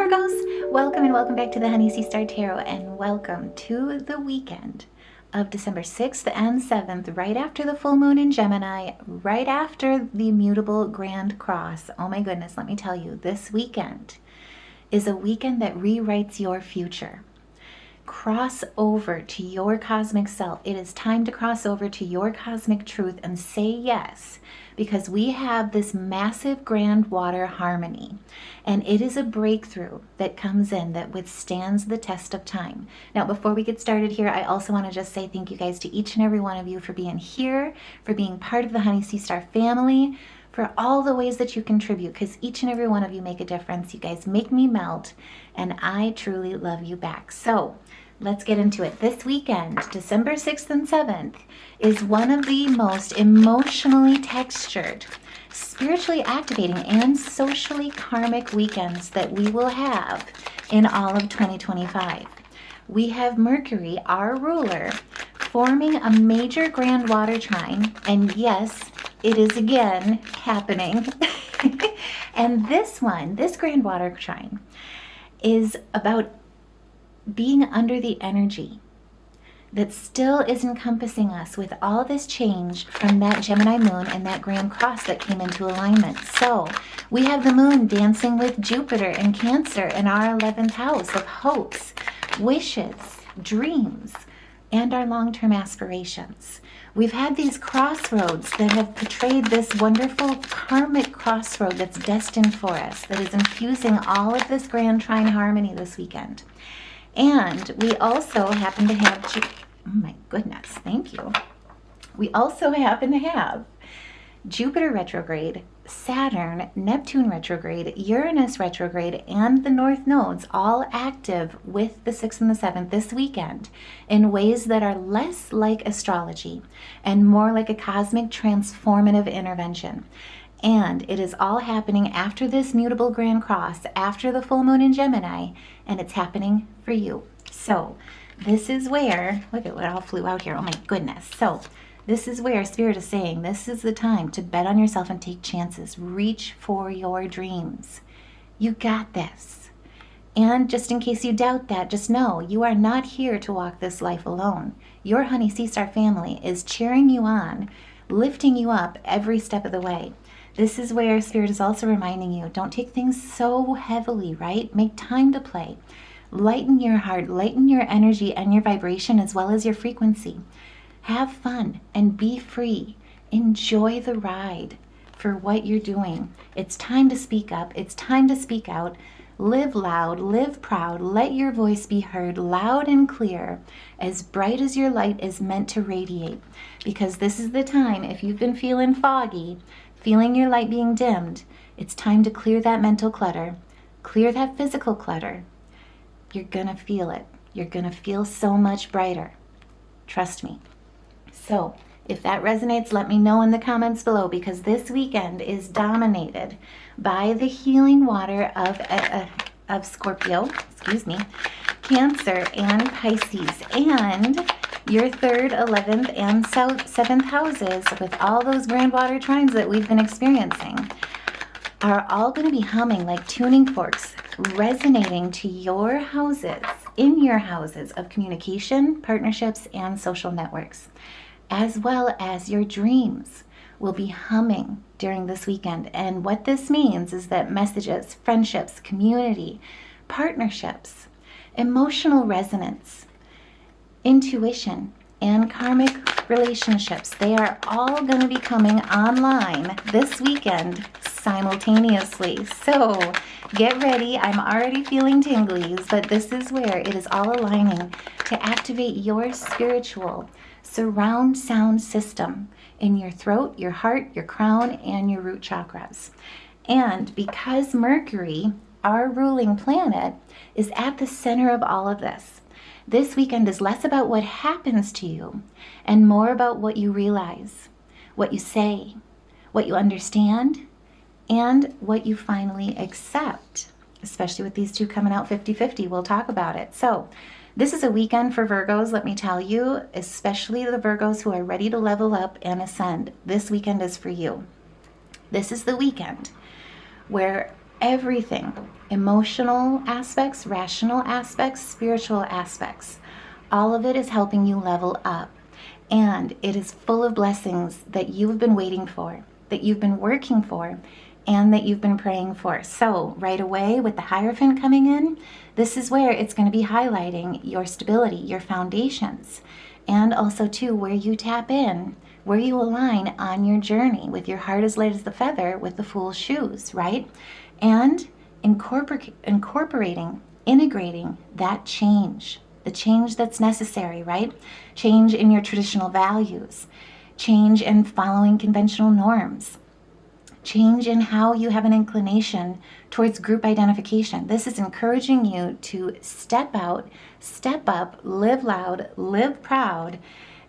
Virgos, welcome and welcome back to the Honey Sea Star Tarot, and welcome to the weekend of December 6th and 7th, right after the full moon in Gemini, right after the immutable Grand Cross. Oh my goodness, let me tell you, this weekend is a weekend that rewrites your future. Cross over to your cosmic self. It is time to cross over to your cosmic truth and say yes, because we have this massive grand water harmony, and it is a breakthrough that comes in that withstands the test of time. Now, before we get started here, I also want to just say thank you guys to each and every one of you for being here, for being part of the Honey Sea Star family, for all the ways that you contribute, because each and every one of you make a difference. You guys make me melt, and I truly love you back. So let's get into it. This weekend, December 6th and 7th, is one of the most emotionally textured, spiritually activating, and socially karmic weekends that we will have in all of 2025. We have Mercury, our ruler, forming a major grand water trine, and yes, it is again happening. And this grand water trine, is about being under the energy that still is encompassing us with all this change from that Gemini moon and that Grand Cross that came into alignment. So we have the moon dancing with Jupiter and Cancer in our 11th house of hopes, wishes, dreams, and our long-term aspirations. We've had these crossroads that have portrayed this wonderful karmic crossroad that's destined for us, that is infusing all of this grand trine harmony this weekend. And we also happen to have, oh my goodness, thank you. We also happen to have Jupiter retrograde, Saturn, Neptune retrograde, Uranus retrograde, and the North nodes all active with the 6th and the 7th this weekend in ways that are less like astrology and more like a cosmic transformative intervention. And it is all happening after this mutable Grand Cross, after the full moon in Gemini, and it's happening for you. So this is where, look at what all flew out here. Oh my goodness. So this is where Spirit is saying this is the time to bet on yourself and take chances. Reach for your dreams. You got this. And just in case you doubt that, just know you are not here to walk this life alone. Your Honey Sea Star family is cheering you on, lifting you up every step of the way. This is where Spirit is also reminding you, don't take things so heavily, right? Make time to play. Lighten your heart, lighten your energy and your vibration as well as your frequency. Have fun and be free. Enjoy the ride for what you're doing. It's time to speak up. It's time to speak out. Live loud, live proud. Let your voice be heard loud and clear, as bright as your light is meant to radiate. Because this is the time, if you've been feeling foggy, feeling your light being dimmed, it's time to clear that mental clutter, clear that physical clutter. You're gonna feel it. You're gonna feel so much brighter. Trust me. So if that resonates, let me know in the comments below, because this weekend is dominated by the healing water of Scorpio, Cancer, and Pisces, and your 3rd, 11th, and 7th houses, with all those grand water trines that we've been experiencing, are all going to be humming like tuning forks, resonating to your houses, in your houses of communication, partnerships, and social networks, as well as your dreams will be humming during this weekend. And what this means is that messages, friendships, community, partnerships, emotional resonance, intuition, and karmic relationships, they are all going to be coming online this weekend simultaneously. So get ready. I'm already feeling tinglies, but this is where it is all aligning to activate your spiritual surround sound system in your throat, your heart, your crown, and your root chakras. And because Mercury, our ruling planet, is at the center of all of this, this weekend is less about what happens to you and more about what you realize, what you say, what you understand, and what you finally accept, especially with these two coming out 50-50. We'll talk about it. So this is a weekend for Virgos, let me tell you, especially the Virgos who are ready to level up and ascend. This weekend is for you. This is the weekend where Everything, emotional aspects, rational aspects, spiritual aspects, all of it is helping you level up. And it is full of blessings that you've been waiting for, that you've been working for, and that you've been praying for. So right away with the Hierophant coming in, this is where it's going to be highlighting your stability, your foundations, and also too where you tap in, where you align on your journey with your heart as light as the feather with the Fool's shoes, right? And incorporating, integrating that change, the change that's necessary, right? Change in your traditional values, change in following conventional norms, change in how you have an inclination towards group identification. This is encouraging you to step out, step up, live loud, live proud,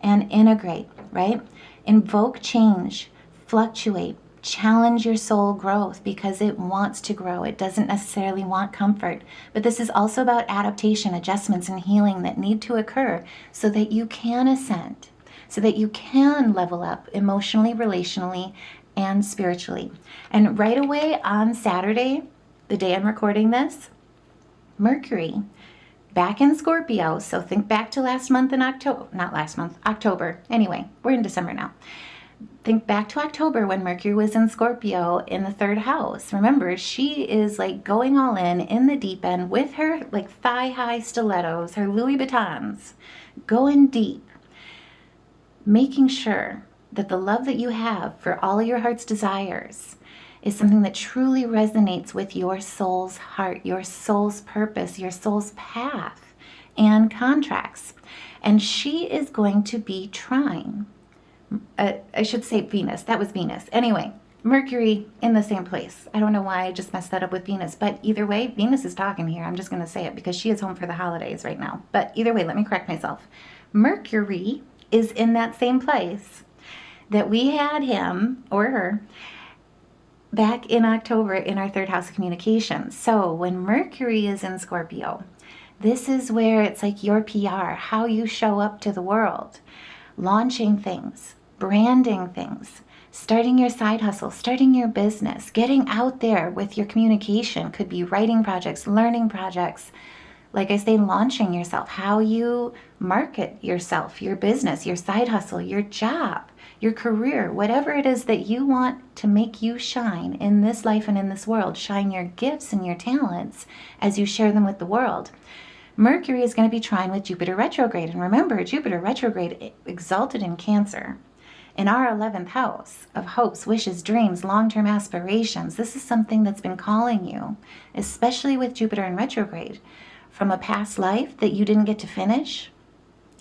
and integrate, right? Invoke change, fluctuate, challenge your soul growth because it wants to grow. It doesn't necessarily want comfort. But this is also about adaptation, adjustments, and healing that need to occur so that you can ascend, so that you can level up emotionally, relationally, and spiritually. And right away on Saturday, the day I'm recording this, Mercury back in Scorpio. So think back to last month in October. Anyway, we're in December now. Think back to October when Mercury was in Scorpio in the 3rd house. Remember, she is like going all in the deep end with her like thigh-high stilettos, her Louis Vuittons, going deep, making sure that the love that you have for all of your heart's desires is something that truly resonates with your soul's heart, your soul's purpose, your soul's path and contracts. And she is going to be trine. I should say Venus. That was Venus. Anyway, Mercury in the same place. I don't know why I just messed that up with Venus, but either way, Venus is talking here. I'm just going to say it because she is home for the holidays right now. But either way, let me correct myself. Mercury is in that same place that we had him or her back in October in our 3rd house of communication. So when Mercury is in Scorpio, this is where it's like your PR, how you show up to the world, launching things, branding things, starting your side hustle, starting your business, getting out there with your communication. Could be writing projects, learning projects. Like I say, launching yourself, how you market yourself, your business, your side hustle, your job, your career, whatever it is that you want to make you shine in this life and in this world. Shine your gifts and your talents as you share them with the world. Mercury is going to be trine with Jupiter retrograde. And remember, Jupiter retrograde exalted in Cancer, in our 11th house of hopes, wishes, dreams, long-term aspirations. This is something that's been calling you, especially with Jupiter in retrograde, from a past life that you didn't get to finish,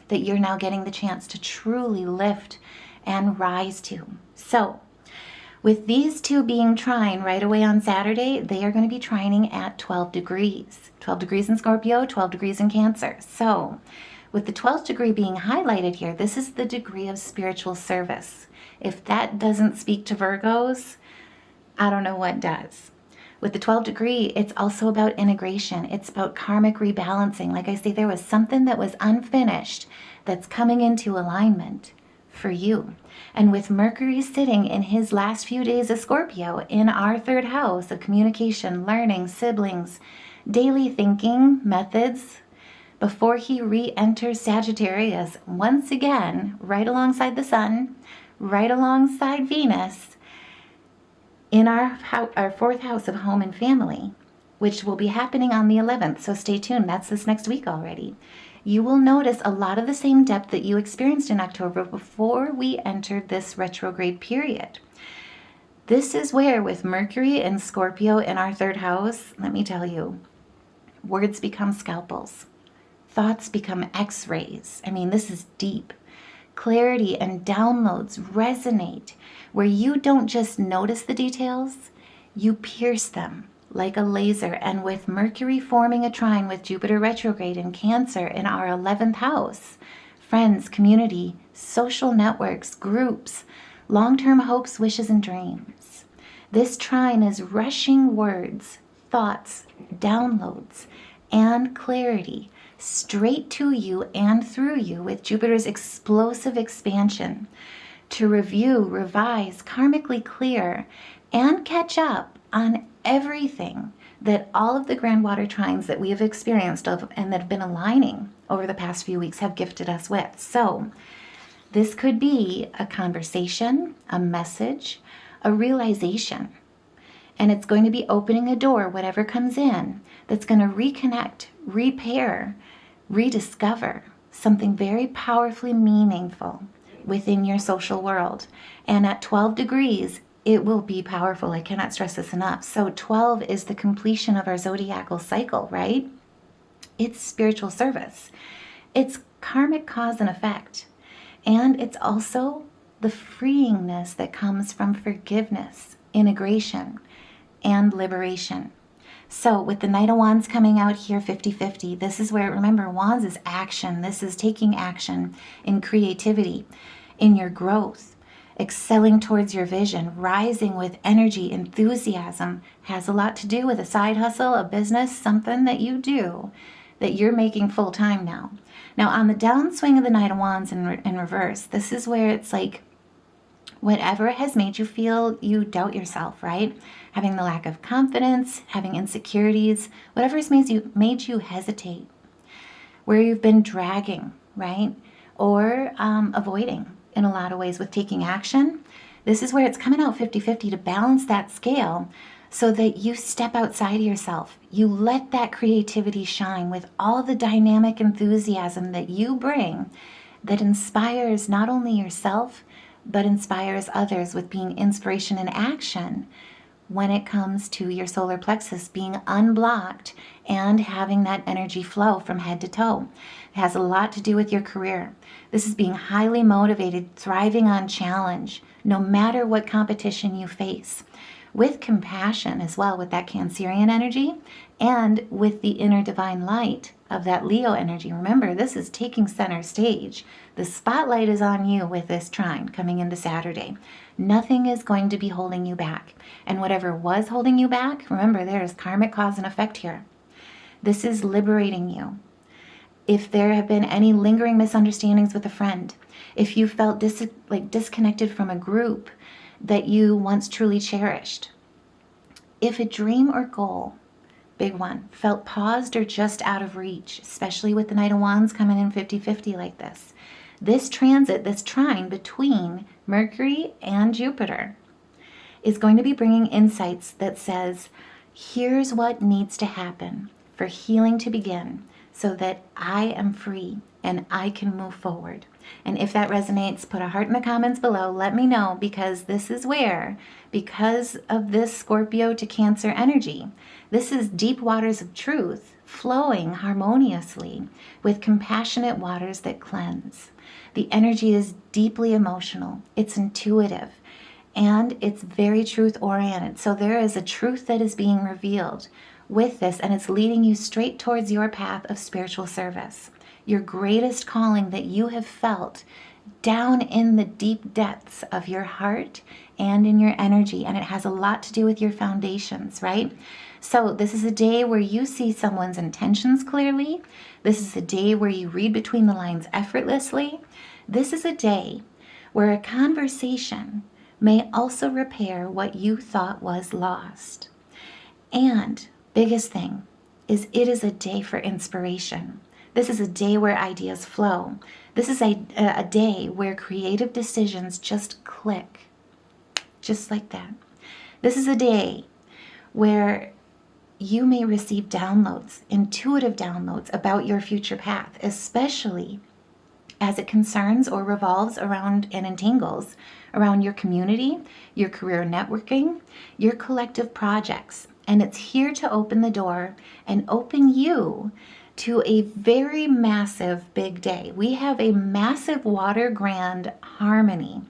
that you're now getting the chance to truly lift and rise to. So with these two being trine right away on Saturday, they are going to be trining at 12 degrees. 12 degrees in Scorpio, 12 degrees in Cancer. So with the 12th degree being highlighted here, this is the degree of spiritual service. If that doesn't speak to Virgos, I don't know what does. With the 12th degree, it's also about integration. It's about karmic rebalancing. Like I say, there was something that was unfinished that's coming into alignment for you. And with Mercury sitting in his last few days of Scorpio in our 3rd house of communication, learning, siblings, daily thinking methods, before he re-enters Sagittarius, once again, right alongside the Sun, right alongside Venus, in our 4th house of home and family, which will be happening on the 11th. So stay tuned. That's this next week already. You will notice a lot of the same depth that you experienced in October before we entered this retrograde period. This is where, with Mercury and Scorpio in our 3rd house, let me tell you, words become scalpels. Thoughts become x-rays. I mean, this is deep. Clarity and downloads resonate where you don't just notice the details, you pierce them like a laser. And with Mercury forming a trine with Jupiter retrograde in Cancer in our 11th house, friends, community, social networks, groups, long-term hopes, wishes, and dreams. This trine is rushing words, thoughts, downloads, and clarity straight to you and through you with Jupiter's explosive expansion to review, revise, karmically clear, and catch up on everything that all of the grand water trines that we have experienced and that have been aligning over the past few weeks have gifted us with. So this could be a conversation, a message, a realization. And it's going to be opening a door, whatever comes in, that's going to reconnect, repair, rediscover something very powerfully meaningful within your social world. And at 12 degrees, it will be powerful. I cannot stress this enough. So 12 is the completion of our zodiacal cycle, right? It's spiritual service. It's karmic cause and effect. And it's also the freeingness that comes from forgiveness, integration, and liberation. So with the Knight of Wands coming out here 50-50, this is where, remember, Wands is action. This is taking action in creativity, in your growth, excelling towards your vision, rising with energy, enthusiasm. Has a lot to do with a side hustle, a business, something that you do that you're making full time now. Now on the downswing of the Knight of Wands in reverse, this is where it's like whatever has made you feel you doubt yourself, right? Having the lack of confidence, having insecurities, whatever has made you hesitate, where you've been dragging, right? Or avoiding in a lot of ways with taking action. This is where it's coming out 50-50 to balance that scale so that you step outside of yourself. You let that creativity shine with all the dynamic enthusiasm that you bring that inspires not only yourself, but inspires others with being inspiration and action when it comes to your solar plexus being unblocked and having that energy flow from head to toe. It has a lot to do with your career. This is being highly motivated, thriving on challenge, no matter what competition you face. With compassion as well, with that Cancerian energy, and with the inner divine light of that Leo energy. Remember, this is taking center stage. The spotlight is on you with this trine coming into Saturday. Nothing is going to be holding you back. And whatever was holding you back, remember, there is karmic cause and effect here. This is liberating you. If there have been any lingering misunderstandings with a friend, if you felt disconnected from a group that you once truly cherished, if a dream or goal, big one, felt paused or just out of reach, especially with the Knight of Wands coming in 50-50 like this transit, this trine between Mercury and Jupiter is going to be bringing insights that says, here's what needs to happen for healing to begin so that I am free and I can move forward. And if that resonates, put a heart in the comments below. Let me know, because this is where, because of this Scorpio to Cancer energy, this is deep waters of truth flowing harmoniously with compassionate waters that cleanse. The energy is deeply emotional. It's intuitive. And it's very truth-oriented. So there is a truth that is being revealed with this, and it's leading you straight towards your path of spiritual service. Your greatest calling that you have felt down in the deep depths of your heart and in your energy. And it has a lot to do with your foundations, right? So this is a day where you see someone's intentions clearly. This is a day where you read between the lines effortlessly. This is a day where a conversation may also repair what you thought was lost. And biggest thing is, it is a day for inspiration. This is a day where ideas flow. This is a day where creative decisions just click, just like that. This is a day where you may receive downloads, intuitive downloads about your future path, especially as it concerns or revolves around and entangles around your community, your career networking, your collective projects. And it's here to open the door and open you to a very massive big day. We have a massive water grand harmony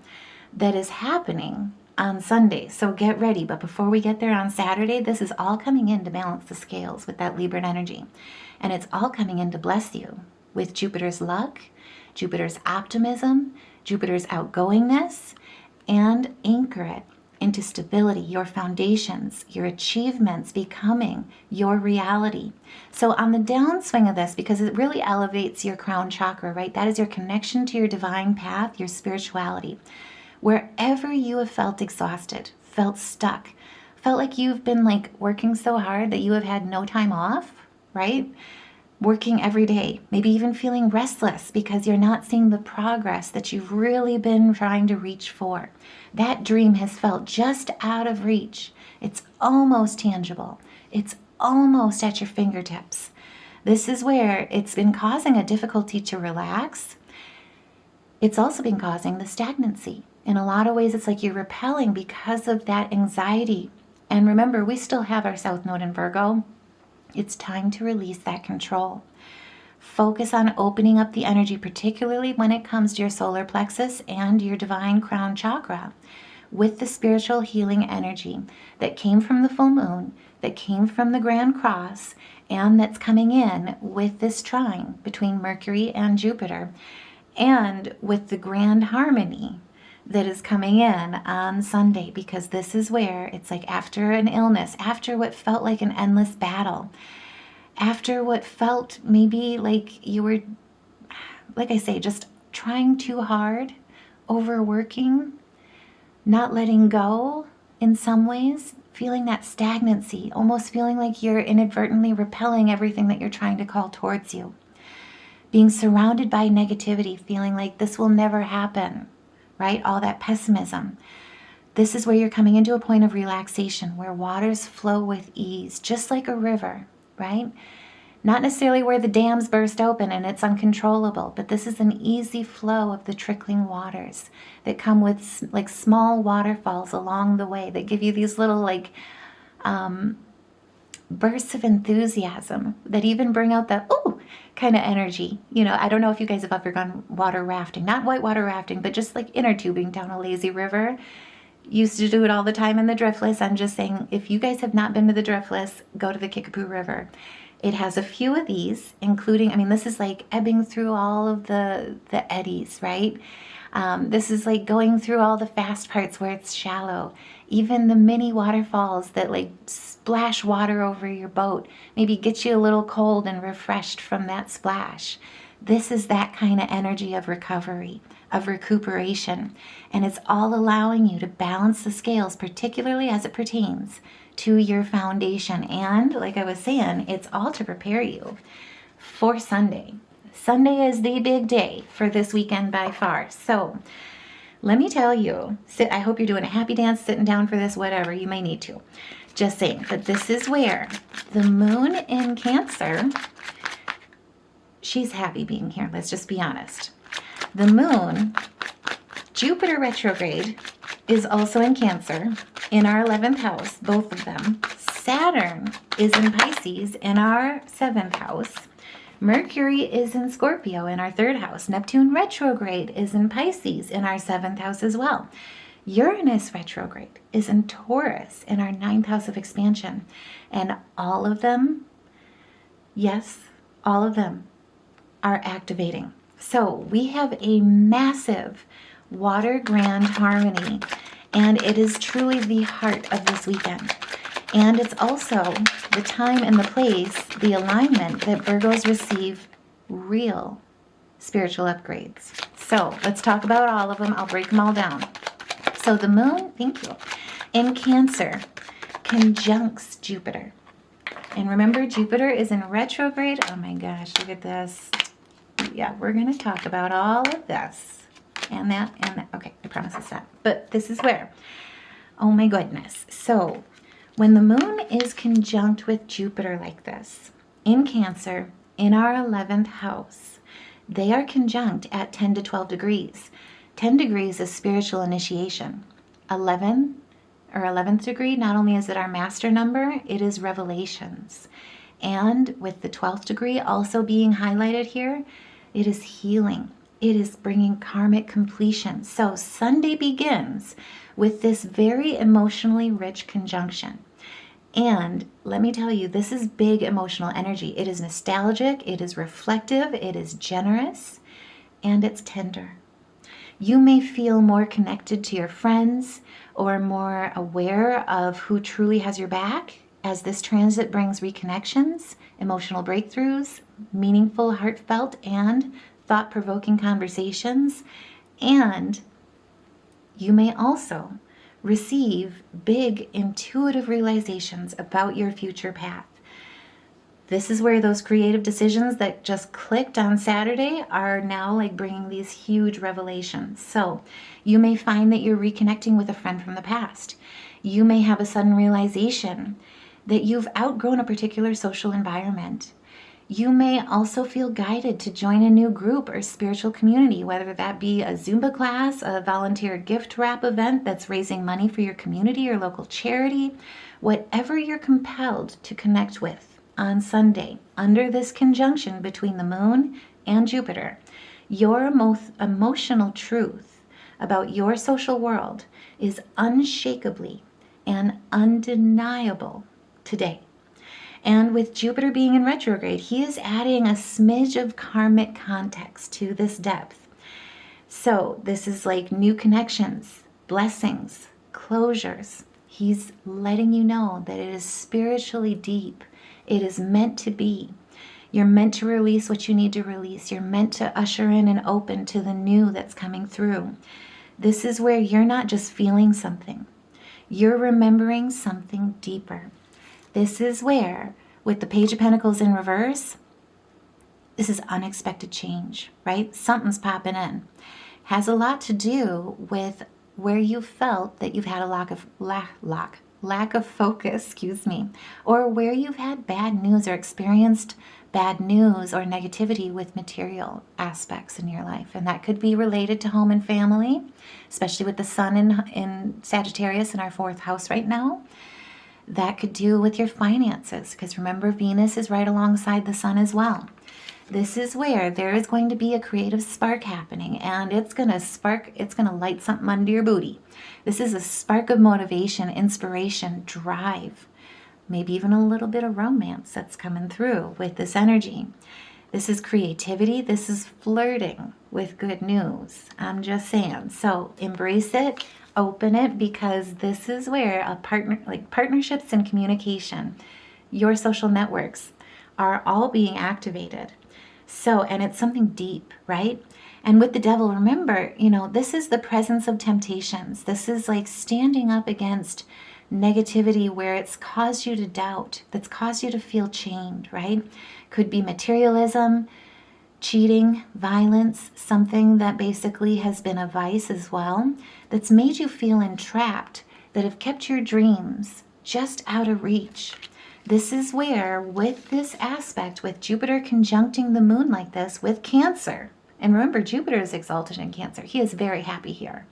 that is happening on Sunday. So get ready. But before we get there on Saturday, this is all coming in to balance the scales with that Libran energy. And it's all coming in to bless you with Jupiter's luck, Jupiter's optimism, Jupiter's outgoingness, and anchor it into stability, your foundations, your achievements becoming your reality. So on the downswing of this, because it really elevates your crown chakra, right? That is your connection to your divine path, your spirituality. Wherever you have felt exhausted, felt stuck, Felt like you've been like working so hard that you have had no time off, right? Working every day, maybe even feeling restless because you're not seeing the progress that you've really been trying to reach for. That dream has felt just out of reach. It's almost tangible. It's almost at your fingertips. This is where it's been causing a difficulty to relax. It's also been causing the stagnancy. In a lot of ways, it's like you're repelling because of that anxiety. And remember, we still have our South Node in Virgo. It's time to release that control. Focus on opening up the energy, particularly when it comes to your solar plexus and your divine crown chakra, with the spiritual healing energy that came from the full moon, that came from the Grand Cross, and that's coming in with this trine between Mercury and Jupiter, and with the grand harmony that is coming in on Sunday, because this is where it's like after an illness, after what felt like an endless battle, after what felt maybe like you were, like I say, just trying too hard, overworking, not letting go in some ways, feeling that stagnancy, almost feeling like you're inadvertently repelling everything that you're trying to call towards you. Being surrounded by negativity, feeling like this will never happen, right? All that pessimism. This is where you're coming into a point of relaxation, where waters flow with ease, just like a river, right? Not necessarily where the dams burst open and it's uncontrollable, but this is an easy flow of the trickling waters that come with like small waterfalls along the way that give you these little like bursts of enthusiasm that even bring out the ooh kind of energy. You know, I don't know if you guys have ever gone water rafting, not whitewater rafting, but just like inner tubing down a lazy river. Used to do it all the time in the Driftless. I'm just saying, if you guys have not been to the Driftless, go to the Kickapoo River. It has a few of these, including, I mean, this is like ebbing through all of the eddies, right? This is like going through all the fast parts where it's shallow. Even the mini waterfalls that like splash water over your boat, maybe get you a little cold and refreshed from that splash. This is that kind of energy of recovery, of recuperation. And it's all allowing you to balance the scales, particularly as it pertains to your foundation. And like I was saying, it's all to prepare you for Sunday. Sunday is the big day for this weekend by far. So let me tell you, I hope you're doing a happy dance, sitting down for this, whatever you may need to. Just saying, but this is where the moon in Cancer, she's happy being here. Let's just be honest. The moon, Jupiter retrograde, is also in Cancer in our 11th house, both of them. Saturn is in Pisces in our 7th house. Mercury is in Scorpio in our 3rd house. Neptune retrograde is in Pisces in our 7th house as well. Uranus retrograde is in Taurus in our 9th house of expansion. And all of them, yes, all of them are activating. So we have a massive water grand harmony, and it is truly the heart of this weekend. And it's also the time and the place, the alignment that Virgos receive real spiritual upgrades. So let's talk about all of them. I'll break them all down. So the moon, thank you, in Cancer conjuncts Jupiter. And remember, Jupiter is in retrograde. Oh my gosh, look at this. Yeah, we're going to talk about all of this and that and that. Okay, I promise it's that. But this is where, oh my goodness. So when the moon is conjunct with Jupiter like this, in Cancer, in our 11th house, they are conjunct at 10 to 12 degrees. 10 degrees is spiritual initiation. 11th degree, not only is it our master number, it is revelations. And with the 12th degree also being highlighted here, it is healing. It is bringing karmic completion. So Sunday begins with this very emotionally rich conjunction. And let me tell you, this is big emotional energy. It is nostalgic, it is reflective, it is generous, and it's tender. You may feel more connected to your friends or more aware of who truly has your back as this transit brings reconnections, emotional breakthroughs, meaningful, heartfelt, and thought-provoking conversations. And you may also receive big intuitive realizations about your future path. This is where those creative decisions that just clicked on Saturday are now like bringing these huge revelations. So you may find that you're reconnecting with a friend from the past. You may have a sudden realization that you've outgrown a particular social environment. You may also feel guided to join a new group or spiritual community, whether that be a Zumba class, a volunteer gift wrap event that's raising money for your community or local charity, whatever you're compelled to connect with on Sunday, under this conjunction between the moon and Jupiter, your emotional truth about your social world is unshakably and undeniable today. And with Jupiter being in retrograde, he is adding a smidge of karmic context to this depth. So this is like new connections, blessings, closures. He's letting you know that it is spiritually deep. It is meant to be. You're meant to release what you need to release. You're meant to usher in and open to the new that's coming through. This is where you're not just feeling something. You're remembering something deeper. This is where, with the Page of Pentacles in reverse, this is unexpected change, right? Something's popping in. Has a lot to do with where you felt that you've had a lack of focus, or where you've had bad news or experienced bad news or negativity with material aspects in your life. And that could be related to home and family, especially with the sun in Sagittarius in our 4th house right now. That could do with your finances, because remember, Venus is right alongside the sun as well. This is where there is going to be a creative spark happening, and it's going to light something under your booty. This is a spark of motivation, inspiration, drive, maybe even a little bit of romance that's coming through with this energy. This is creativity. This is flirting with good news. I'm just saying. So embrace it, open it, because this is where partnerships and communication, your social networks are all being activated. So, and it's something deep, right? And with the devil, remember, this is the presence of temptations. This is like standing up against negativity where it's caused you to doubt, that's caused you to feel chained, right? Could be materialism, cheating, violence, something that basically has been a vice as well, that's made you feel entrapped, that have kept your dreams just out of reach. This is where, with this aspect, with Jupiter conjuncting the moon like this, with Cancer, and remember, Jupiter is exalted in Cancer. He is very happy here.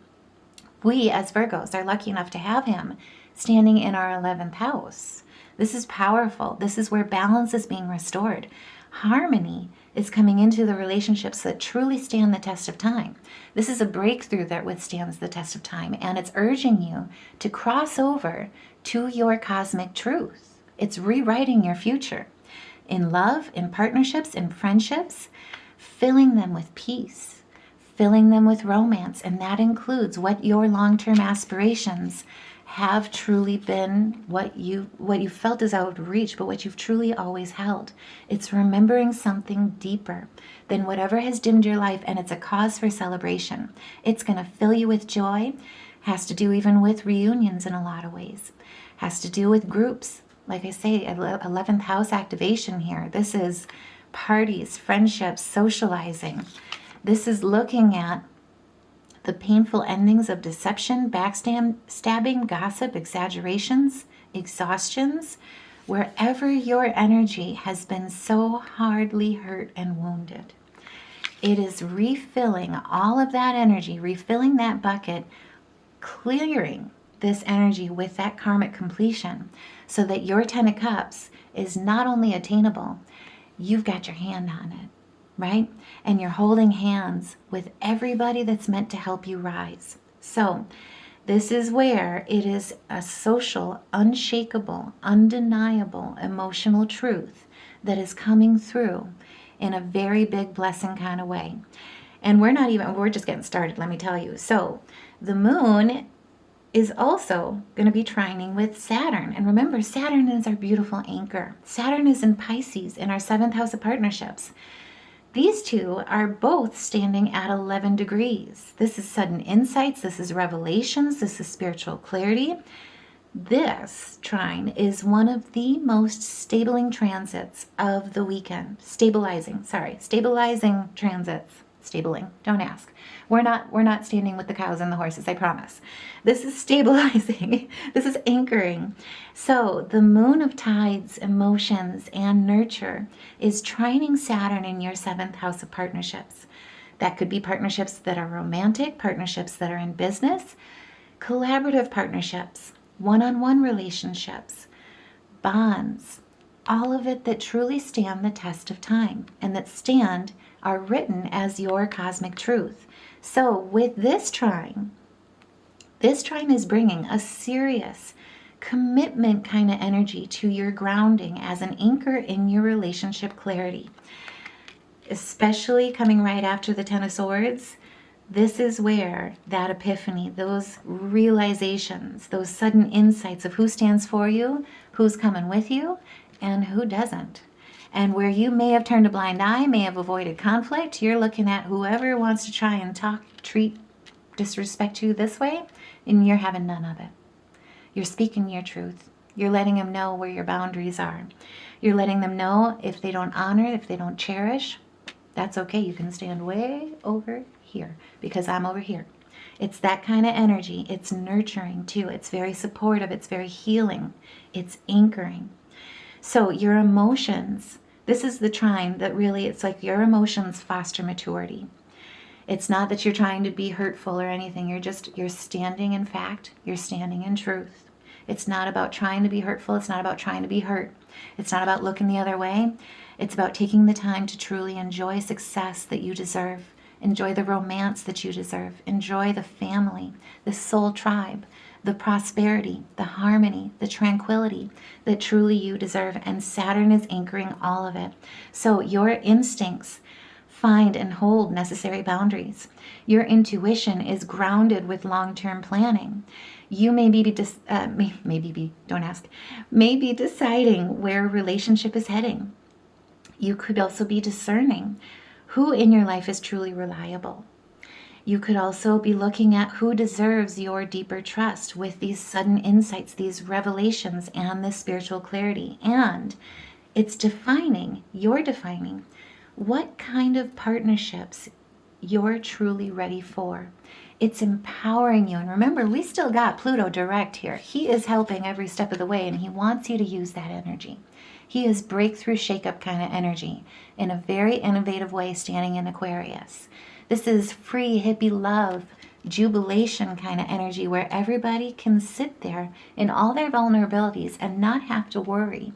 We, as Virgos, are lucky enough to have him standing in our 11th house. This is powerful. This is where balance is being restored. Harmony is coming into the relationships that truly stand the test of time. This is a breakthrough that withstands the test of time, and it's urging you to cross over to your cosmic truth. It's rewriting your future in love, in partnerships, in friendships, filling them with peace, filling them with romance. And that includes what your long-term aspirations have truly been, what you felt is out of reach, but what you've truly always held. It's remembering something deeper than whatever has dimmed your life, and it's a cause for celebration. It's going to fill you with joy. Has to do even with reunions in a lot of ways. Has to do with groups. Like I say, 11th house activation here. This is parties, friendships, socializing. This is looking at the painful endings of deception, backstabbing, gossip, exaggerations, exhaustions, wherever your energy has been so hardly hurt and wounded. It is refilling all of that energy, refilling that bucket, clearing this energy with that karmic completion, so that your 10 of Cups is not only attainable, you've got your hand on it, right? And you're holding hands with everybody that's meant to help you rise. So this is where it is a social, unshakable, undeniable emotional truth that is coming through in a very big blessing kind of way. And we're just getting started, let me tell you. So the moon is also going to be trining with Saturn. And remember, Saturn is our beautiful anchor. Saturn is in Pisces in our 7th house of partnerships. These two are both standing at 11 degrees. This is sudden insights. This is revelations. This is spiritual clarity. This trine is one of the most stabilizing transits of the weekend. Stabilizing transits. Stabling, don't ask. We're not standing with the cows and the horses, I promise. This is stabilizing. This is anchoring. So the moon of tides, emotions, and nurture is trining Saturn in your 7th house of partnerships. That could be partnerships that are romantic, partnerships that are in business, collaborative partnerships, one-on-one relationships, bonds, all of it that truly stand the test of time and that are written as your cosmic truth. So with this trine is bringing a serious commitment kind of energy to your grounding as an anchor in your relationship clarity, especially coming right after the Ten of Swords. This is where that epiphany, those realizations, those sudden insights of who stands for you, who's coming with you, and who doesn't. And where you may have turned a blind eye, may have avoided conflict, you're looking at whoever wants to try and treat, disrespect you this way, and you're having none of it. You're speaking your truth. You're letting them know where your boundaries are. You're letting them know if they don't honor, if they don't cherish, that's okay. You can stand way over here because I'm over here. It's that kind of energy. It's nurturing too. It's very supportive. It's very healing. It's anchoring. So your emotions, this is the trine that really, it's like your emotions foster maturity. It's not that you're trying to be hurtful or anything. You're standing in fact. You're standing in truth. It's not about trying to be hurtful. It's not about trying to be hurt. It's not about looking the other way. It's about taking the time to truly enjoy success that you deserve. Enjoy the romance that you deserve. Enjoy the family, the soul tribe, the prosperity, the harmony, the tranquility that truly you deserve. And Saturn is anchoring all of it. So your instincts find and hold necessary boundaries. Your intuition is grounded with long-term planning. You may be deciding where a relationship is heading. You could also be discerning who in your life is truly reliable. You could also be looking at who deserves your deeper trust with these sudden insights, these revelations, and this spiritual clarity. And you're defining what kind of partnerships you're truly ready for. It's empowering you. And remember, we still got Pluto direct here. He is helping every step of the way, and he wants you to use that energy. He is breakthrough, shake-up kind of energy in a very innovative way, standing in Aquarius. This is free, hippie love, jubilation kind of energy where everybody can sit there in all their vulnerabilities and not have to worry,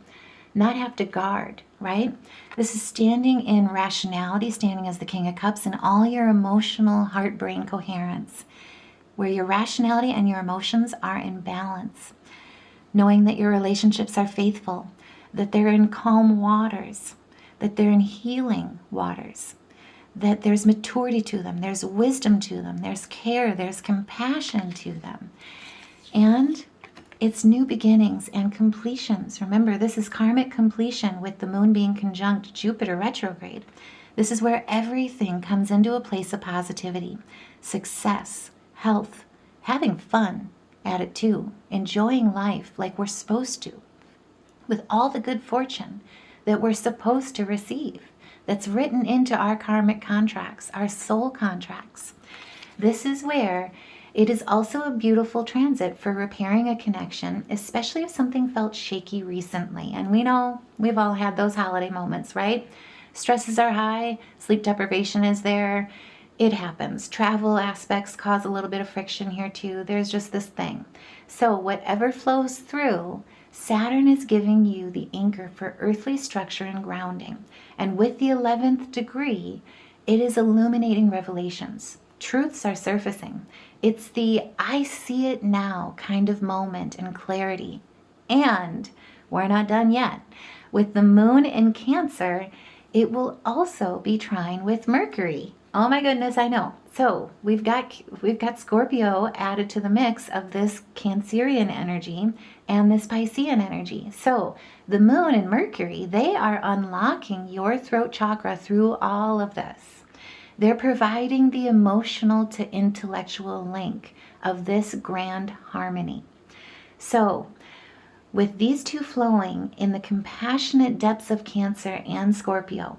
not have to guard, right? This is standing in rationality, standing as the King of Cups and all your emotional heart-brain coherence, where your rationality and your emotions are in balance, knowing that your relationships are faithful, that they're in calm waters, that they're in healing waters, that there's maturity to them, there's wisdom to them, there's care, there's compassion to them. And it's new beginnings and completions. Remember, this is karmic completion with the moon being conjunct Jupiter retrograde. This is where everything comes into a place of positivity, success, health, having fun at it too, enjoying life like we're supposed to, with all the good fortune that we're supposed to receive, that's written into our karmic contracts, our soul contracts. This is where it is also a beautiful transit for repairing a connection, especially if something felt shaky recently. And we know we've all had those holiday moments, right? Stresses are high, sleep deprivation is there. It happens. Travel aspects cause a little bit of friction here too. There's just this thing. So whatever flows through, Saturn is giving you the anchor for earthly structure and grounding. And with the 11th degree, it is illuminating revelations. Truths are surfacing. It's the I see it now kind of moment and clarity. And we're not done yet. With the moon in Cancer, it will also be trine with Mercury. Oh my goodness, I know. So we've got Scorpio added to the mix of this Cancerian energy and this Piscean energy. So the moon and Mercury, they are unlocking your throat chakra through all of this. They're providing the emotional to intellectual link of this grand harmony. So with these two flowing in the compassionate depths of Cancer and Scorpio,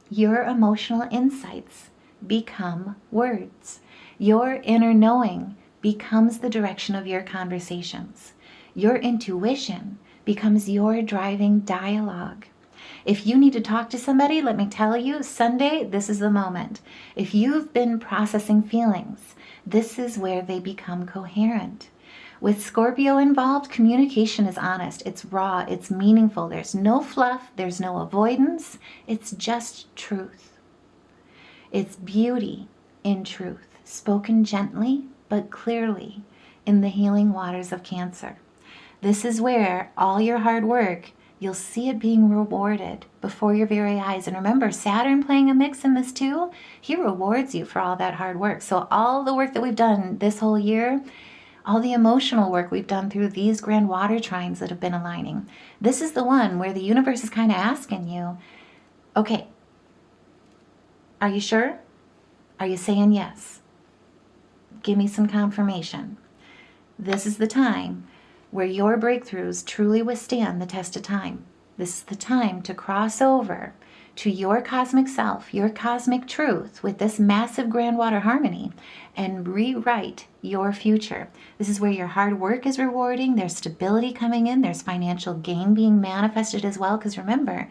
your emotional insights become words. Your inner knowing becomes the direction of your conversations. Your intuition becomes your driving dialogue. If you need to talk to somebody, let me tell you, Sunday, this is the moment. If you've been processing feelings, this is where they become coherent. With Scorpio involved, communication is honest, it's raw, it's meaningful. There's no fluff, there's no avoidance. It's just truth. It's beauty in truth, spoken gently but clearly in the healing waters of Cancer. This is where all your hard work, you'll see it being rewarded before your very eyes. And remember, Saturn playing a mix in this too, he rewards you for all that hard work. So all the work that we've done this whole year, all the emotional work we've done through these grand water trines that have been aligning, this is the one where the universe is kind of asking you, okay, are you sure? Are you saying yes? Give me some confirmation. This is the time where your breakthroughs truly withstand the test of time. This is the time to cross over to your cosmic self, your cosmic truth with this massive grand water harmony and rewrite your future. This is where your hard work is rewarding. There's stability coming in. There's financial gain being manifested as well. Because remember,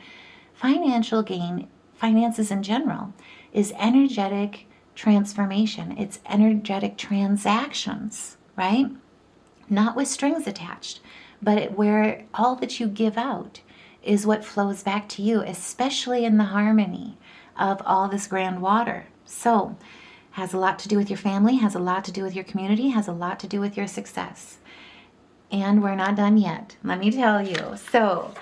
financial gain, finances in general, is energetic transformation. It's energetic transactions, right? Not with strings attached, but where all that you give out is what flows back to you, especially in the harmony of all this grand water. So, has a lot to do with your family, has a lot to do with your community, has a lot to do with your success. And we're not done yet, let me tell you. So,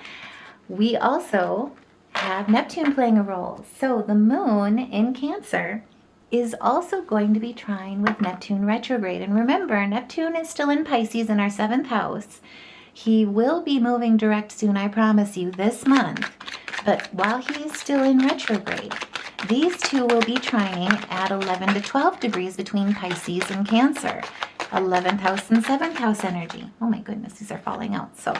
we also have Neptune playing a role. So, the moon in Cancer is also going to be trine with Neptune retrograde. And remember, Neptune is still in Pisces in our 7th house. He will be moving direct soon, I promise you, this month. But while he is still in retrograde, these two will be trining at 11 to 12 degrees between Pisces and Cancer. 11th house and 7th house energy. Oh my goodness, these are falling out. So,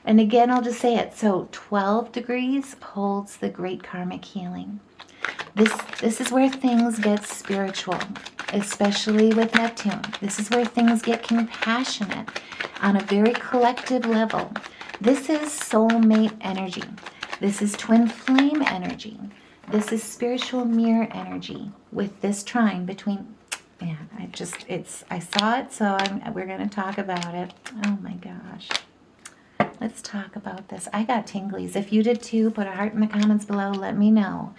and again, I'll just say it. So 12 degrees holds the great karmic healing. This is where things get spiritual, especially with Neptune. This is where things get compassionate on a very collective level. This is soulmate energy. This is twin flame energy. This is spiritual mirror energy with this trine between, man, I saw it, so we're going to talk about it. Oh my gosh. Let's talk about this. I got tinglies. If you did too, put a heart in the comments below. Let me know.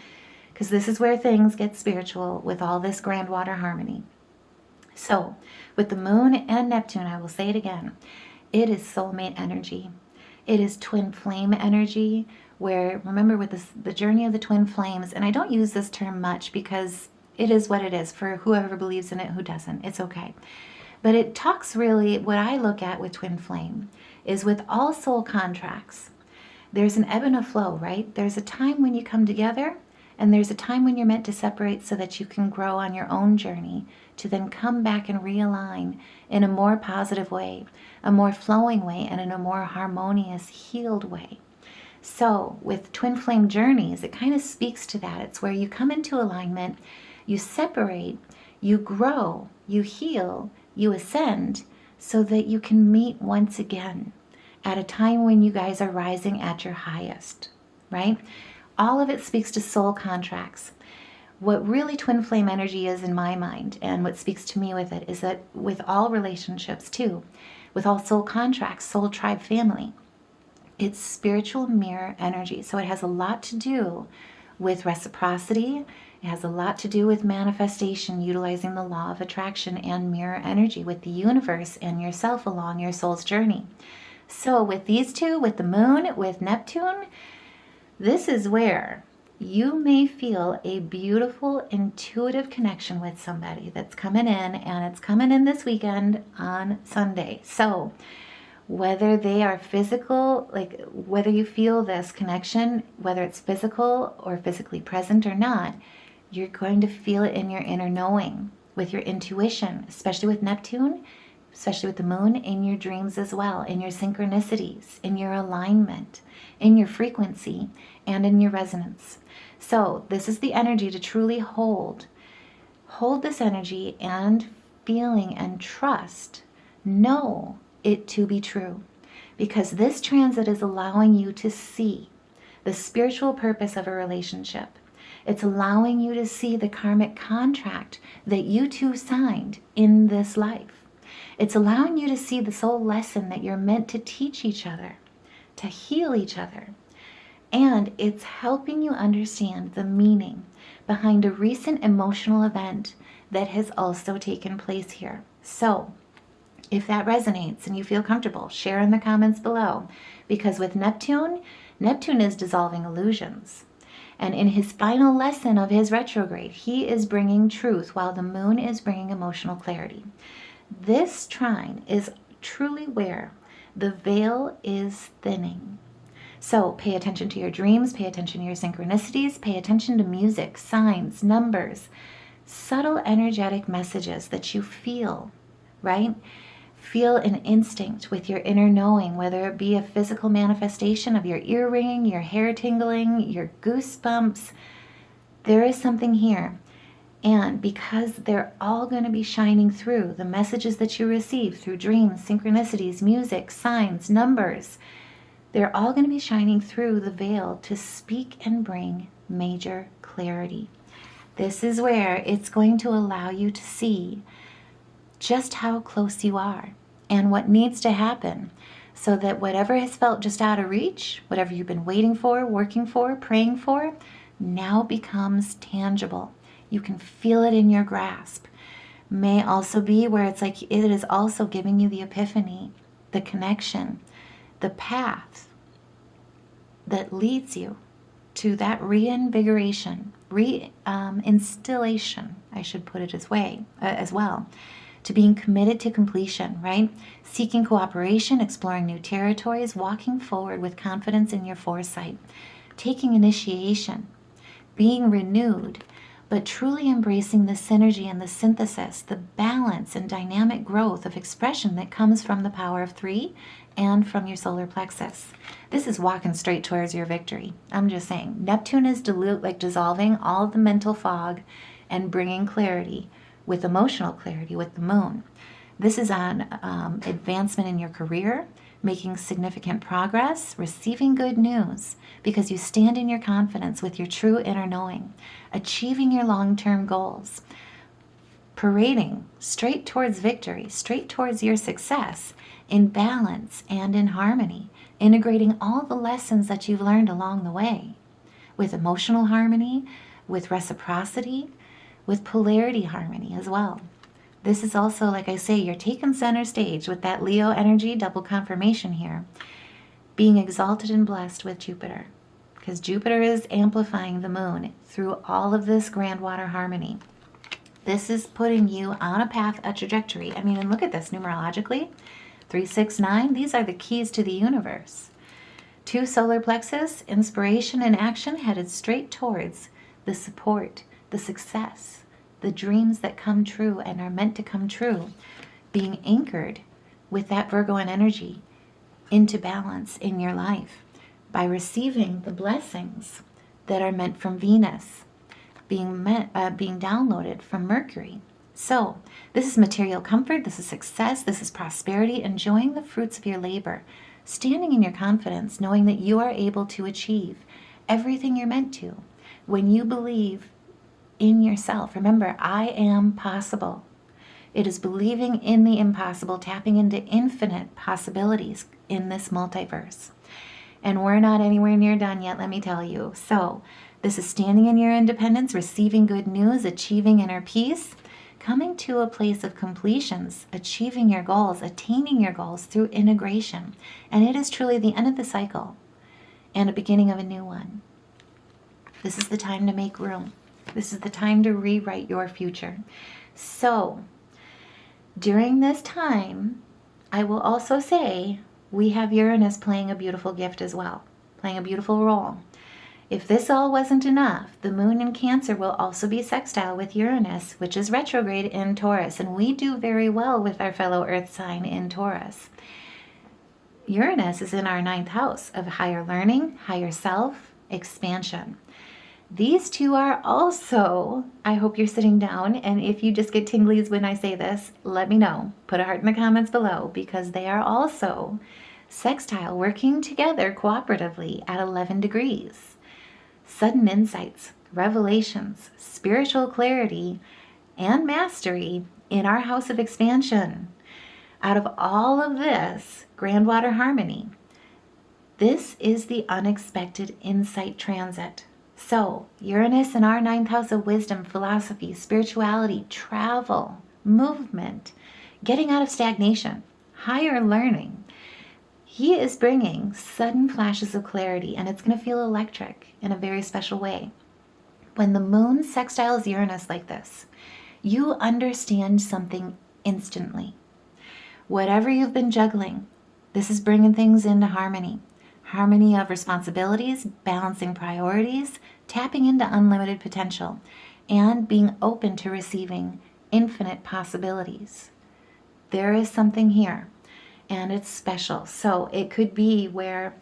Because this is where things get spiritual with all this grand water harmony. So, with the moon and Neptune, I will say it again, it is soulmate energy. It is twin flame energy, where, remember with this, the journey of the twin flames, and I don't use this term much because it is what it is for whoever believes in it, who doesn't. It's okay. But it talks really, what I look at with twin flame is with all soul contracts, there's an ebb and a flow, right? There's a time when you come together, and there's a time when you're meant to separate so that you can grow on your own journey to then come back and realign in a more positive way, a more flowing way, and in a more harmonious, healed way. So with twin flame journeys, it kind of speaks to that. It's where you come into alignment, you separate, you grow, you heal, you ascend so that you can meet once again at a time when you guys are rising at your highest, right? All of it speaks to soul contracts. What really twin flame energy is in my mind, and what speaks to me with it, is that with all relationships too, with all soul contracts, soul tribe family, it's spiritual mirror energy. So it has a lot to do with reciprocity. It has a lot to do with manifestation, utilizing the law of attraction and mirror energy with the universe and yourself along your soul's journey. So with these two, with the moon, with Neptune, this is where you may feel a beautiful intuitive connection with somebody that's coming in, and it's coming in this weekend on Sunday. So whether they are physical, like whether you feel this connection, whether it's physical or physically present or not, you're going to feel it in your inner knowing, with your intuition, especially with Neptune, especially with the moon, in your dreams as well, in your synchronicities, in your alignment, in your frequency, and in your resonance. So this is the energy to truly hold this energy and feeling and trust, know it to be true, because this transit is allowing you to see the spiritual purpose of a relationship. It's allowing you to see the karmic contract that you two signed in this life. It's allowing you to see the soul lesson that you're meant to teach each other, to heal each other. And it's helping you understand the meaning behind a recent emotional event that has also taken place here. So if that resonates and you feel comfortable, share in the comments below. Because with Neptune is dissolving illusions. And in his final lesson of his retrograde, he is bringing truth while the moon is bringing emotional clarity. This trine is truly where the veil is thinning. So pay attention to your dreams, pay attention to your synchronicities, pay attention to music, signs, numbers, subtle energetic messages that you feel, right? Feel an instinct with your inner knowing, whether it be a physical manifestation of your ear ringing, your hair tingling, your goosebumps. There is something here. And because they're all going to be shining through, the messages that you receive through dreams, synchronicities, music, signs, numbers, they're all going to be shining through the veil to speak and bring major clarity. This is where it's going to allow you to see just how close you are and what needs to happen, so that whatever has felt just out of reach, whatever you've been waiting for, working for, praying for, now becomes tangible. You can feel it in your grasp. May also be where it's like it is also giving you the epiphany, the connection, the path that leads you to that reinvigoration, reinstillation, I should put it as well, to being committed to completion, right? Seeking cooperation, exploring new territories, walking forward with confidence in your foresight, taking initiation, being renewed, but truly embracing the synergy and the synthesis, the balance and dynamic growth of expression that comes from the power of 3 and from your solar plexus. This is walking straight towards your victory. I'm just saying, Neptune is dissolving all the mental fog and bringing clarity, with emotional clarity with the moon. This is on advancement in your career, making significant progress, receiving good news because you stand in your confidence with your true inner knowing, achieving your long-term goals, parading straight towards victory, straight towards your success, in balance and in harmony, integrating all the lessons that you've learned along the way, with emotional harmony, with reciprocity, with polarity harmony as well. This is also, like I say, you're taking center stage with that Leo energy, double confirmation here, being exalted and blessed with Jupiter, because Jupiter is amplifying the moon through all of this grand water harmony. This is putting you on a path, a trajectory. I mean, and look at this numerologically, 3, 6, 9, these are the keys to the universe. 2 solar plexus, inspiration and action headed straight towards the support, the success, the dreams that come true and are meant to come true, being anchored with that Virgoan energy into balance in your life by receiving the blessings that are meant from Venus, being downloaded from Mercury. So this is material comfort, this is success, this is prosperity, enjoying the fruits of your labor, standing in your confidence, knowing that you are able to achieve everything you're meant to. When you believe in yourself, remember, I am possible. It is believing in the impossible, tapping into infinite possibilities in this multiverse. And we're not anywhere near done yet, let me tell you. So this is standing in your independence, receiving good news, achieving inner peace, coming to a place of completions, achieving your goals, attaining your goals through integration. And it is truly the end of the cycle and a beginning of a new one. This is the time to make room. This is the time to rewrite your future. So during this time, I will also say we have Uranus playing a beautiful gift as well, playing a beautiful role. If this all wasn't enough, the moon in Cancer will also be sextile with Uranus, which is retrograde in Taurus, and we do very well with our fellow Earth sign in Taurus. Uranus is in our 9th house of higher learning, higher self, expansion. These two are also, I hope you're sitting down, and if you just get tinglies when I say this, let me know. Put a heart in the comments below, because they are also sextile, working together cooperatively at 11 degrees. Sudden insights, revelations, spiritual clarity, and mastery in our house of expansion. Out of all of this, Grandwater harmony, this is the unexpected insight transit. So, Uranus in our 9th house of wisdom, philosophy, spirituality, travel, movement, getting out of stagnation, higher learning. He is bringing sudden flashes of clarity, and it's going to feel electric in a very special way. When the moon sextiles Uranus like this, you understand something instantly. Whatever you've been juggling, this is bringing things into harmony. Harmony of responsibilities, balancing priorities, tapping into unlimited potential, and being open to receiving infinite possibilities. There is something here, and it's special. So it could be where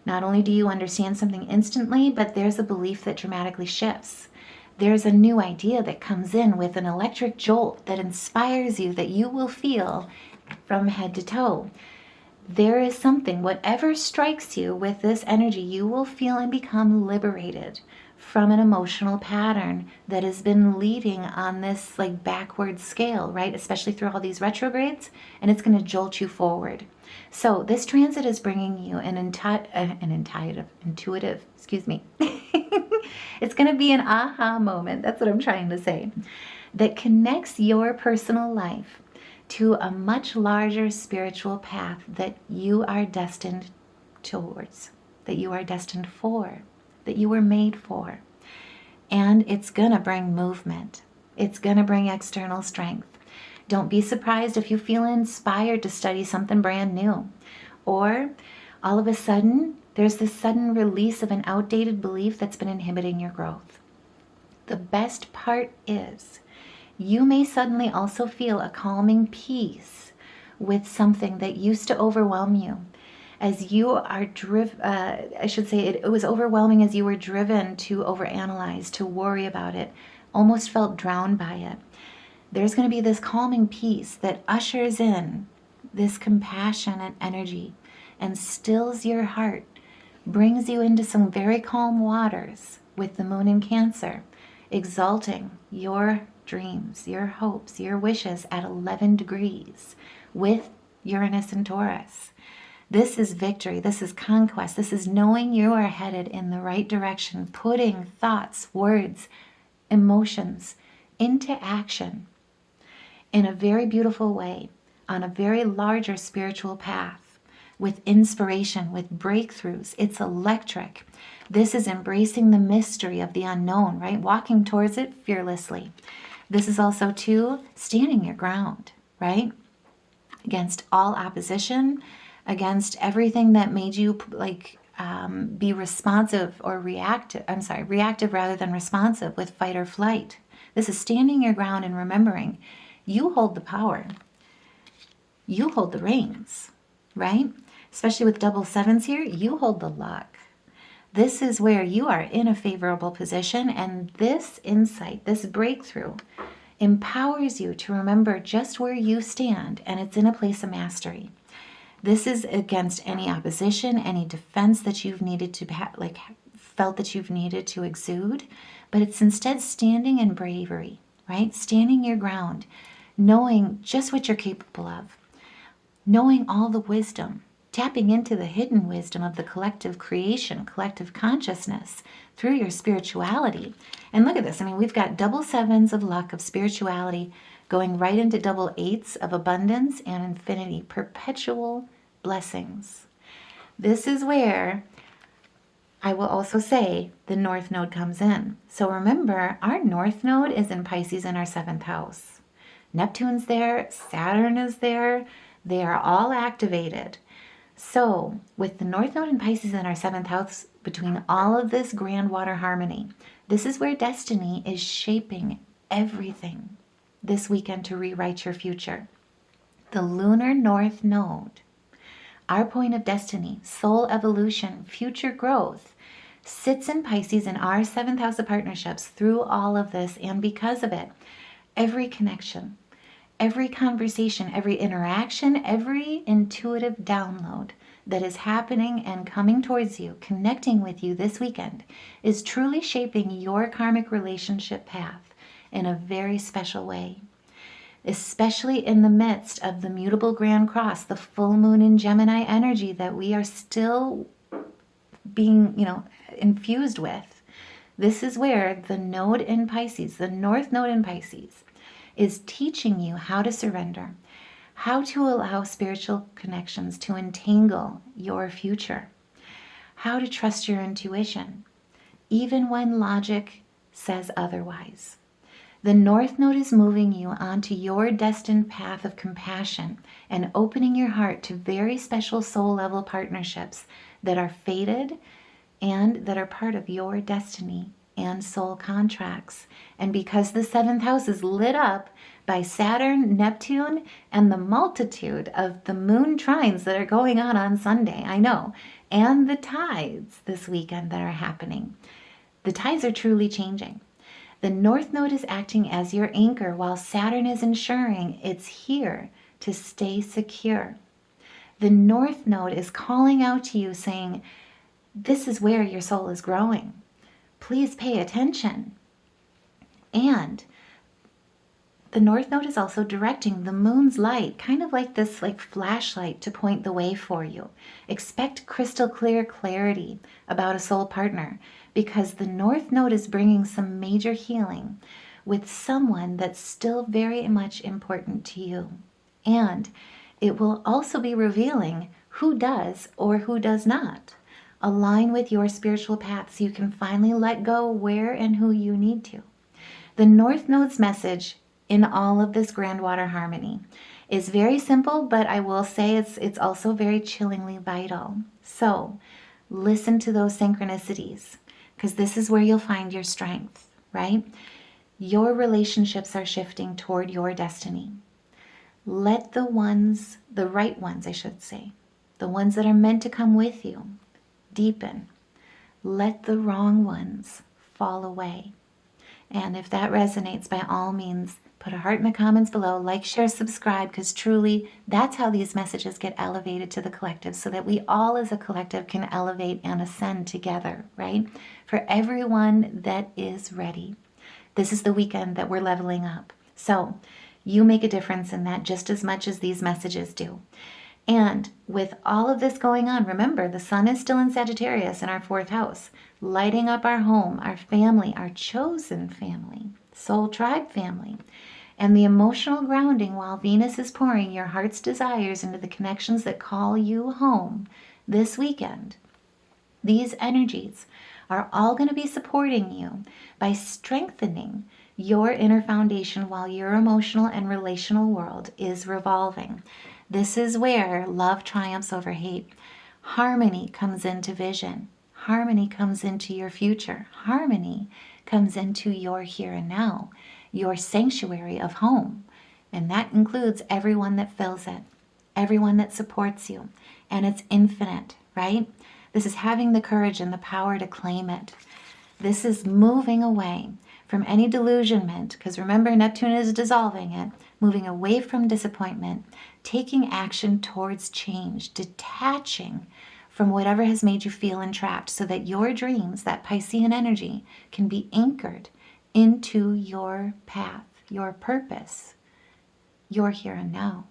not only do you understand something instantly, but there's a belief that dramatically shifts. There's a new idea that comes in with an electric jolt that inspires you, that you will feel from head to toe. There is something, whatever strikes you with this energy, you will feel and become liberated from an emotional pattern that has been leading on this like backward scale, right? Especially through all these retrogrades, and it's going to jolt you forward. So this transit is bringing you an intuitive, it's going to be an aha moment. That's what I'm trying to say. That connects your personal life to a much larger spiritual path that you are destined towards, that you are destined for, that you were made for. And it's going to bring movement. It's going to bring external strength. Don't be surprised if you feel inspired to study something brand new. Or all of a sudden, there's this sudden release of an outdated belief that's been inhibiting your growth. The best part is, you may suddenly also feel a calming peace with something that used to overwhelm you. As you are driven, it was overwhelming as you were driven to overanalyze, to worry about it, almost felt drowned by it. There's going to be this calming peace that ushers in this compassionate energy and stills your heart, brings you into some very calm waters with the moon in Cancer, exalting your dreams, your hopes, your wishes at 11 degrees with Uranus and Taurus. This is victory. This is conquest. This is knowing you are headed in the right direction, putting thoughts, words, emotions into action in a very beautiful way, on a very larger spiritual path, with inspiration, with breakthroughs. It's electric. This is embracing the mystery of the unknown, right? Walking towards it fearlessly. This is also, too, standing your ground, right? Against all opposition, against everything that made you be responsive or reactive. Reactive rather than responsive with fight or flight. This is standing your ground and remembering you hold the power. You hold the reins, right? Especially with double sevens here, you hold the luck. This is where you are in a favorable position, and this insight, this breakthrough, empowers you to remember just where you stand, and it's in a place of mastery. This is against any opposition, any defense that you've needed to felt that you've needed to exude, but it's instead standing in bravery, right? Standing your ground, knowing just what you're capable of, knowing all the wisdom, tapping into the hidden wisdom of the collective creation, collective consciousness through your spirituality. And look at this. I mean, we've got double sevens of luck, of spirituality, going right into double eights of abundance and infinity, perpetual blessings. This is where I will also say the North Node comes in. So remember, our North Node is in Pisces in our 7th house. Neptune's there, Saturn is there, they are all activated. So with the North Node in Pisces in our 7th house, between all of this grand water harmony, this is where destiny is shaping everything this weekend to rewrite your future. The lunar North Node, our point of destiny, soul evolution, future growth, sits in Pisces in our 7th house of partnerships through all of this. And because of it, every connection, every conversation, every interaction, every intuitive download that is happening and coming towards you, connecting with you this weekend, is truly shaping your karmic relationship path in a very special way. Especially in the midst of the mutable grand cross, the full moon in Gemini energy that we are still being, infused with. This is where the node in Pisces, the North Node in Pisces, is teaching you how to surrender, how to allow spiritual connections to entangle your future, how to trust your intuition, even when logic says otherwise. The North Node is moving you onto your destined path of compassion and opening your heart to very special soul level partnerships that are fated and that are part of your destiny and soul contracts. And because the 7th house is lit up by Saturn, Neptune, and the multitude of the moon trines that are going on Sunday, I know, and the tides this weekend that are happening, the tides are truly changing. The North Node is acting as your anchor while Saturn is ensuring it's here to stay secure. The North Node is calling out to you saying, this is where your soul is growing. Please pay attention. And the North Node is also directing the moon's light, kind of like this flashlight to point the way for you. Expect crystal clear clarity about a soul partner, because the North Node is bringing some major healing with someone that's still very much important to you. And it will also be revealing who does or who does not align with your spiritual path, so you can finally let go where and who you need to. The North Node's message in all of this grand water harmony is very simple, but I will say it's also very chillingly vital. So listen to those synchronicities, because this is where you'll find your strength, right? Your relationships are shifting toward your destiny. Let the right ones, I should say, the ones that are meant to come with you, deepen. Let the wrong ones fall away. And if that resonates, by all means, put a heart in the comments below, like, share, subscribe, because truly that's how these messages get elevated to the collective, so that we all as a collective can elevate and ascend together, right? For everyone that is ready. This is the weekend that we're leveling up. So you make a difference in that just as much as these messages do. And with all of this going on, remember, the sun is still in Sagittarius in our 4th house, lighting up our home, our family, our chosen family, soul tribe family. And the emotional grounding while Venus is pouring your heart's desires into the connections that call you home this weekend. These energies are all going to be supporting you by strengthening your inner foundation while your emotional and relational world is revolving. This is where love triumphs over hate. Harmony comes into vision. Harmony comes into your future. Harmony comes into your here and now, your sanctuary of home. And that includes everyone that fills it, everyone that supports you. And it's infinite, right? This is having the courage and the power to claim it. This is moving away from any delusionment, because remember, Neptune is dissolving it, moving away from disappointment, taking action towards change, detaching from whatever has made you feel entrapped, so that your dreams, that Piscean energy, can be anchored into your path, your purpose, your here and now.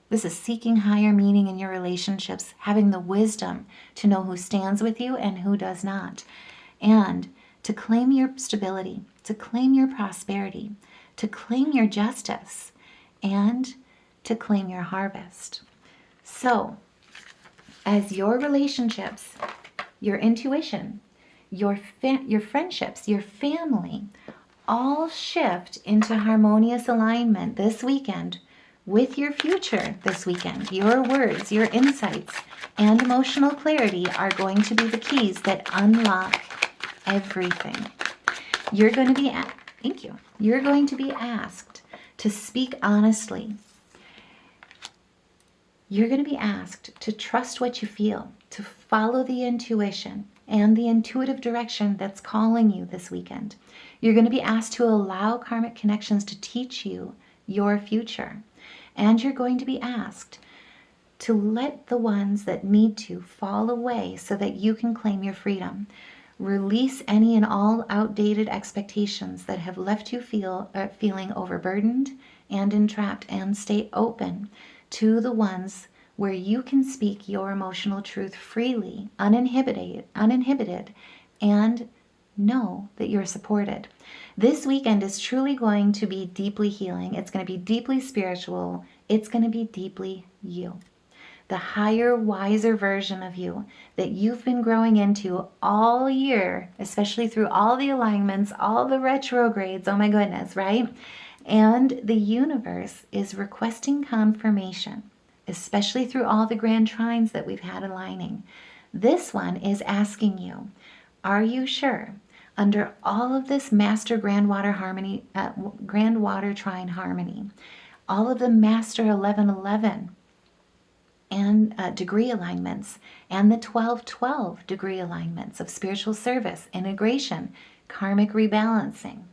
This is seeking higher meaning in your relationships, having the wisdom to know who stands with you and who does not, and to claim your stability, to claim your prosperity, to claim your justice, and to claim your harvest. So, as your relationships, your intuition, your friendships, your family, all shift into harmonious alignment this weekend with your future this weekend. Your words, your insights, and emotional clarity are going to be the keys that unlock everything. You're going to be, thank you. You're going to be asked to speak honestly. You're going to be asked to trust what you feel, to follow the intuition and the intuitive direction that's calling you this weekend. You're going to be asked to allow karmic connections to teach you your future. And you're going to be asked to let the ones that need to fall away so that you can claim your freedom. Release any and all outdated expectations that have left you feeling overburdened and entrapped, and stay open to the ones where you can speak your emotional truth freely, uninhibited, and know that you're supported. This weekend is truly going to be deeply healing. It's going to be deeply spiritual. It's going to be deeply you. The higher, wiser version of you that you've been growing into all year, especially through all the alignments, all the retrogrades, oh my goodness, right? And the universe is requesting confirmation, especially through all the grand trines that we've had aligning. This one is asking you, are you sure? Under all of this master grand water trine harmony, all of the master 1111 and degree alignments, and the 1212 degree alignments of spiritual service, integration, karmic rebalancing.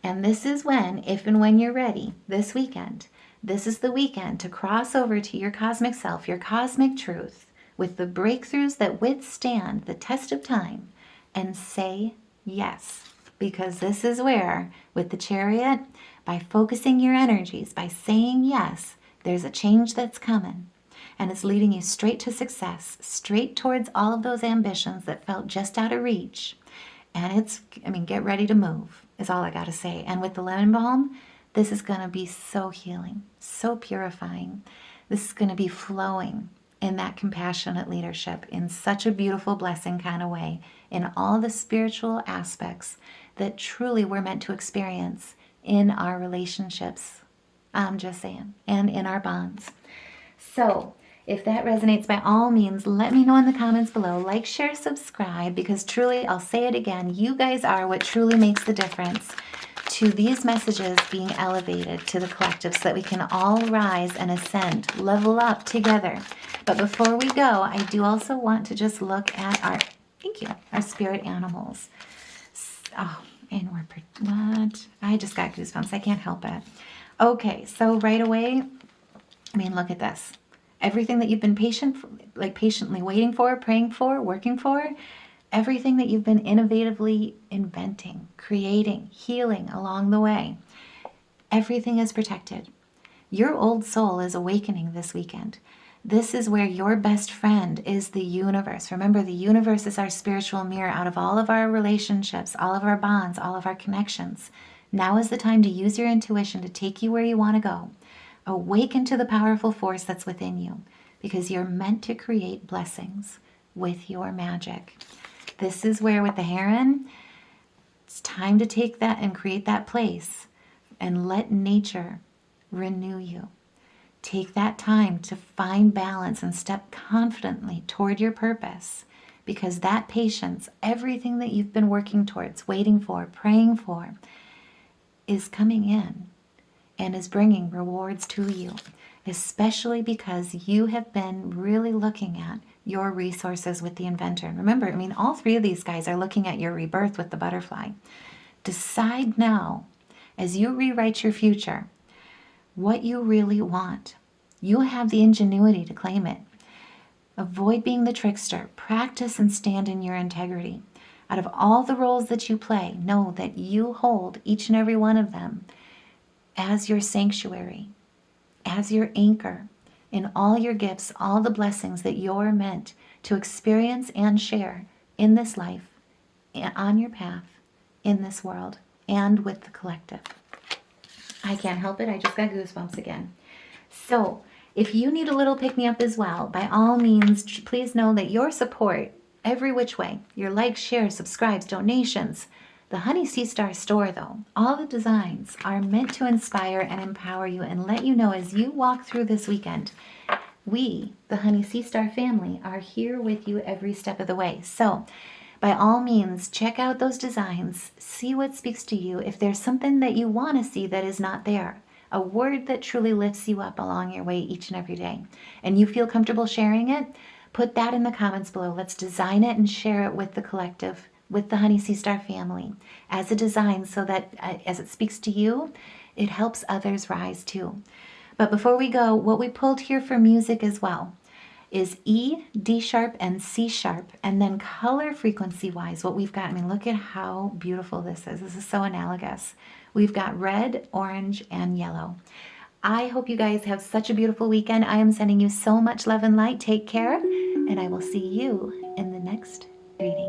And this is when, if and when you're ready, this weekend, this is the weekend to cross over to your cosmic self, your cosmic truth, with the breakthroughs that withstand the test of time, and say yes. Because this is where, with the Chariot, by focusing your energies, by saying yes, there's a change that's coming. And it's leading you straight to success, straight towards all of those ambitions that felt just out of reach. And get ready to move, is all I got to say. And with the lemon balm, this is going to be so healing, so purifying. This is going to be flowing in that compassionate leadership in such a beautiful blessing kind of way, in all the spiritual aspects that truly we're meant to experience in our relationships. I'm just saying, and in our bonds. So, if that resonates, by all means, let me know in the comments below. Like, share, subscribe, because truly, I'll say it again, you guys are what truly makes the difference to these messages being elevated to the collective so that we can all rise and ascend, level up together. But before we go, I do also want to just look at our spirit animals. Oh, and what? I just got goosebumps. I can't help it. Okay, so right away, look at this. Everything that you've been patiently waiting for, praying for, working for, everything that you've been innovatively inventing, creating, healing along the way, everything is protected. Your old soul is awakening this weekend. This is where your best friend is the universe. Remember, the universe is our spiritual mirror out of all of our relationships, all of our bonds, all of our connections. Now is the time to use your intuition to take you where you want to go. Awaken to the powerful force that's within you, because you're meant to create blessings with your magic. This is where, with the heron, it's time to take that and create that place and let nature renew you. Take that time to find balance and step confidently toward your purpose, because that patience, everything that you've been working towards, waiting for, praying for, is coming in and is bringing rewards to you, especially because you have been really looking at your resources with the inventor. And remember, all three of these guys are looking at your rebirth with the butterfly. Decide now, as you rewrite your future, what you really want. You have the ingenuity to claim it. Avoid being the trickster. Practice and stand in your integrity. Out of all the roles that you play, know that you hold each and every one of them as your sanctuary, as your anchor in all your gifts, all the blessings that you're meant to experience and share in this life, on your path, in this world, and with the collective. I can't help it. I just got goosebumps again. So, if you need a little pick-me-up as well, by all means, please know that your support every which way. Your likes, shares, subscribes, donations. The Honey Sea Star store, though, all the designs are meant to inspire and empower you and let you know as you walk through this weekend, we, the Honey Sea Star family, are here with you every step of the way. So by all means, check out those designs, see what speaks to you. If there's something that you want to see that is not there, a word that truly lifts you up along your way each and every day, and you feel comfortable sharing it, put that in the comments below. Let's design it and share it with the collective, with the Honey Sea Star family as a design, so that as it speaks to you, it helps others rise too. But before we go, what we pulled here for music as well is E, D sharp, and C sharp. And then color frequency wise, what we've got, I mean, look at how beautiful this is. This is so analogous. We've got red, orange, and yellow. I hope you guys have such a beautiful weekend. I am sending you so much love and light. Take care, and I will see you in the next reading.